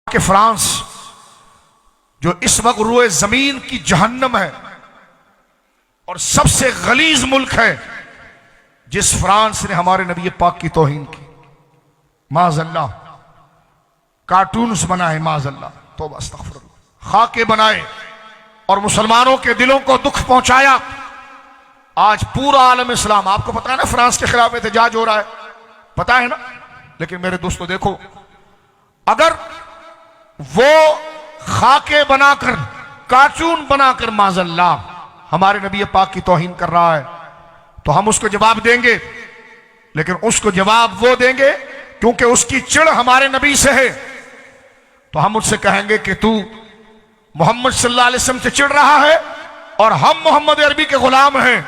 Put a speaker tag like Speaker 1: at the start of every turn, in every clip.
Speaker 1: कि फ्रांस जो इस वक्त रुए जमीन की जहन्नम है और सबसे गलीज मुल्क है, जिस फ्रांस ने हमारे नबी पाक की तौहीन की, माज़अल्लाह कार्टून्स बनाए, माज़अल्लाह तौबा अस्तग़फिरुल्लाह, खाके बनाए और मुसलमानों के दिलों को दुख पहुंचाया। आज पूरा आलम इस्लाम, आपको पता है ना फ्रांस के खिलाफ एहतजाज हो रहा है, पता है ना। लेकिन मेरे दोस्तों देखो, अगर वो खाके बनाकर, कार्टून बनाकर माज़अल्लाह हमारे नबी पाक की तौहीन कर रहा है, तो हम उसको जवाब देंगे। लेकिन उसको जवाब वो देंगे क्योंकि उसकी चिढ़ हमारे नबी से है, तो हम उससे कहेंगे कि तू मोहम्मद सल्लल्लाहु अलैहि वसल्लम से चिढ़ रहा है और हम मोहम्मद अरबी के गुलाम हैं।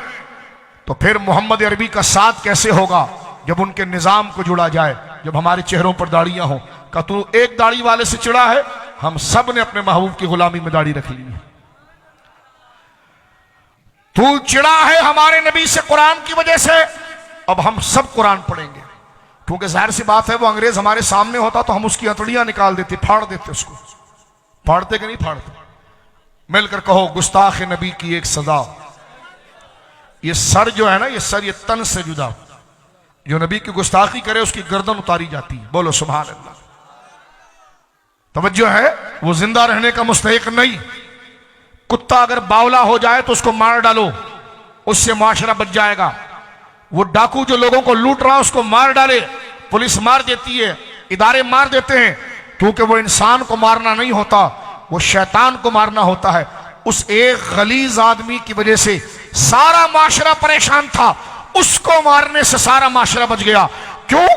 Speaker 1: तो फिर मोहम्मद अरबी का साथ कैसे होगा जब उनके निजाम को जुड़ा जाए, जब हमारे चेहरों पर दाढ़ियां हो। का तू एक दाढ़ी वाले से चिढ़ा है, हम सब ने अपने महबूब की गुलामी में दाढ़ी रख ली है। तू चिढ़ा है हमारे नबी से कुरान की वजह से, अब हम सब कुरान पढ़ेंगे, क्योंकि जाहिर सी बात है वो अंग्रेज हमारे सामने होता तो हम उसकी हथौड़ियां निकाल देते, फाड़ देते उसको। फाड़ते कि नहीं फाड़ते? मिलकर कहो, गुस्ताख नबी की एक सजा। ये सर जो है ना, ये सर, ये तन से जुदा, जो नबी की गुस्ताखी करे उसकी गर्दन उतारी जाती है। बोलो सुभान अल्लाह। तवज्जो है, वो जिंदा रहने का मुस्तहिक नहीं। कुत्ता अगर बावला हो जाए तो उसको मार डालो, उससे माशरा बच जाएगा। वो डाकू जो लोगों को लूट रहा है उसको मार डाले, पुलिस मार देती है, इदारे मार देते हैं, क्योंकि वो इंसान को मारना नहीं होता, वो शैतान को मारना होता है। उस एक गलीज आदमी की वजह से सारा माशरा परेशान था, उसको मारने से सारा माशरा बच गया। क्यों?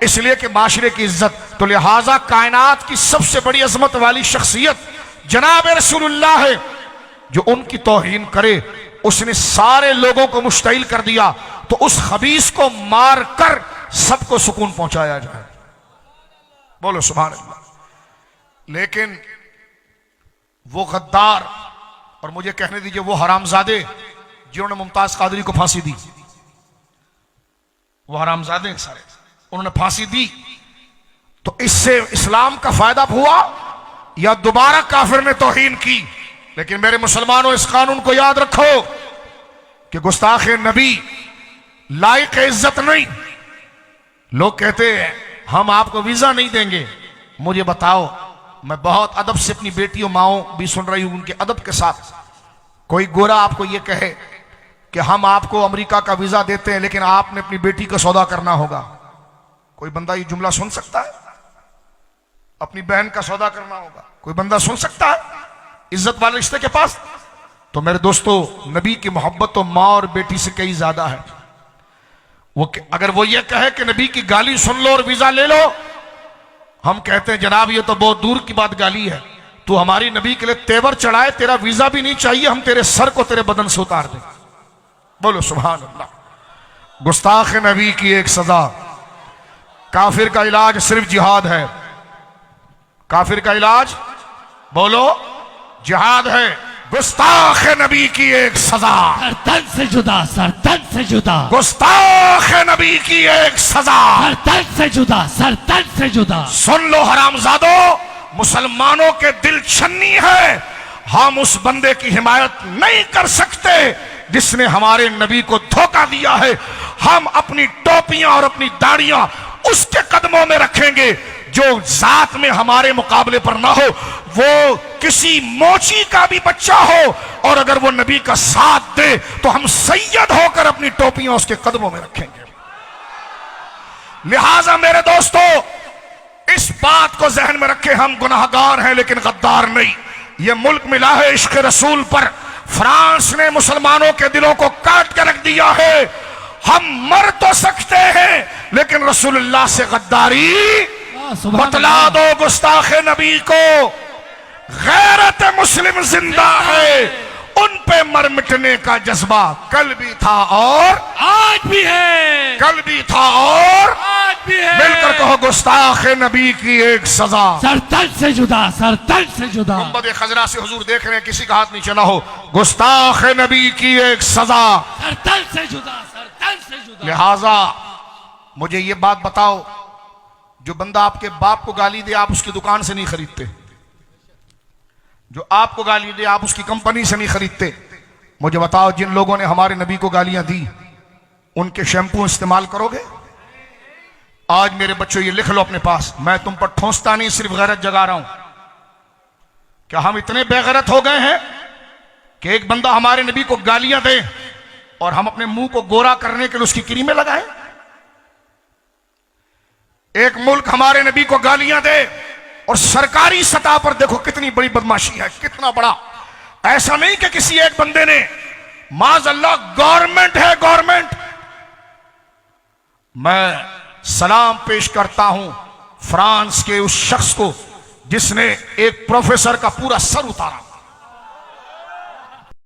Speaker 1: इसलिए कि माशरे की इज्जत। तो लिहाजा कायनात की सबसे बड़ी अजमत वाली शख्सियत जनाब रसूलुल्लाह है, जो उनकी तौहीन करे उसने सारे लोगों को मुश्तइल कर दिया। तो उस खबीस को मार कर सबको सुकून पहुंचाया जाए। बोलो सुभान अल्लाह। लेकिन वो गद्दार, और मुझे कहने दीजिए वो हरामजादे जिन्होंने मुमताज कादरी को फांसी दी, वो हरामजादे सारे, उन्होंने फांसी दी, तो इससे इस्लाम का फायदा हुआ या दोबारा काफिर ने तौहीन की? लेकिन मेरे मुसलमानों, इस कानून को याद रखो कि गुस्ताख नबी लायक इज्जत नहीं। लोग कहते हैं हम आपको वीजा नहीं देंगे। मुझे बताओ, मैं बहुत अदब से अपनी बेटियों माओ भी सुन रही हूं, उनके अदब के साथ, कोई गोरा आपको यह कहे कि हम आपको अमेरिका का वीजा देते हैं लेकिन आपने अपनी बेटी का सौदा करना होगा, कोई बंदा ये जुमला सुन सकता है? अपनी बहन का सौदा करना होगा, कोई बंदा सुन सकता है इज्जत वाले रिश्ते के पास? तो मेरे दोस्तों, नबी की मोहब्बत तो माँ और बेटी से कई ज्यादा है। वो अगर वो ये कहे कि नबी की गाली सुन लो और वीजा ले लो, हम कहते हैं जनाब ये तो बहुत दूर की बात गाली है। तू हमारी नबी के लिए तेवर चढ़ाए, तेरा वीजा भी नहीं चाहिए, हम तेरे सर को तेरे बदन से उतार दें। बोलो सुभान अल्लाह। गुस्ताख नबी की एक सजा। काफिर का इलाज सिर्फ जिहाद है। काफिर का इलाज, बोलो, जिहाद है। गुस्ताख नबी की एक सजा,
Speaker 2: सरतन से जुदा, सरतन से जुदा।
Speaker 1: गुस्ताख नबी की एक सजा,
Speaker 2: सरतन से जुदा, सरतन से जुदा।
Speaker 1: सुन लो हरामजादो, मुसलमानों के दिल छन्नी है, हम उस बंदे की हिमायत नहीं कर सकते जिसने हमारे नबी को धोखा दिया है। हम अपनी टोपियां और अपनी दाढ़ियां उसके कदमों में रखेंगे जो जात में हमारे मुकाबले पर ना हो, वो किसी मोची का भी बच्चा हो, और अगर वो नबी का साथ दे तो हम सैयद होकर अपनी टोपियां उसके कदमों में रखेंगे। लिहाजा मेरे दोस्तों, इस बात को जहन में रखें, हम गुनाहगार हैं लेकिन गद्दार नहीं। यह मुल्क मिला है इश्क रसूल पर। फ्रांस ने मुसलमानों के दिलों को काट कर रख दिया है। हम मर तो सकते हैं लेकिन रसूलुल्लाह से गद्दारी बतला दो गुस्ताख नबी को। गैरत मुस्लिम जिंदा है, उन पे मर मिटने का जज्बा कल भी था और
Speaker 2: आज भी है,
Speaker 1: कल भी था और
Speaker 2: आज भी है।
Speaker 1: मिलकर कहो, गुस्ताख नबी की एक सजा।
Speaker 2: सरतन से जुदा, सरतन से जुदा।
Speaker 1: गुंबद खजरा से हुजूर देख रहे हैं, किसी का हाथ नीचे ना हो। गुस्ताख नबी की एक सजा,
Speaker 2: सरतन से जुदा, सरतन से जुदा।
Speaker 1: लिहाजा मुझे ये बात बताओ, जो बंदा आपके बाप को गाली दे आप उसकी दुकान से नहीं खरीदते, जो आपको गाली दे आप उसकी कंपनी से नहीं खरीदते। मुझे बताओ, जिन लोगों ने हमारे नबी को गालियां दी उनके शैम्पू इस्तेमाल करोगे? आज मेरे बच्चों ये लिख लो अपने पास, मैं तुम पर ठोंसता नहीं, सिर्फ गैरत जगा रहा हूं। क्या हम इतने बेगैरत हो गए हैं कि एक बंदा हमारे नबी को गालियां दे और हम अपने मुंह को गोरा करने के लिए उसकी क्रीमें लगाएं? एक मुल्क हमारे नबी को गालियां दे और सरकारी सतह पर देखो कितनी बड़ी बदमाशी है, कितना बड़ा। ऐसा नहीं कि किसी एक बंदे ने, माज़अल्लाह गवर्नमेंट है, गवर्नमेंट। मैं सलाम पेश करता हूं फ्रांस के उस शख्स को जिसने एक प्रोफेसर का पूरा सर उतारा।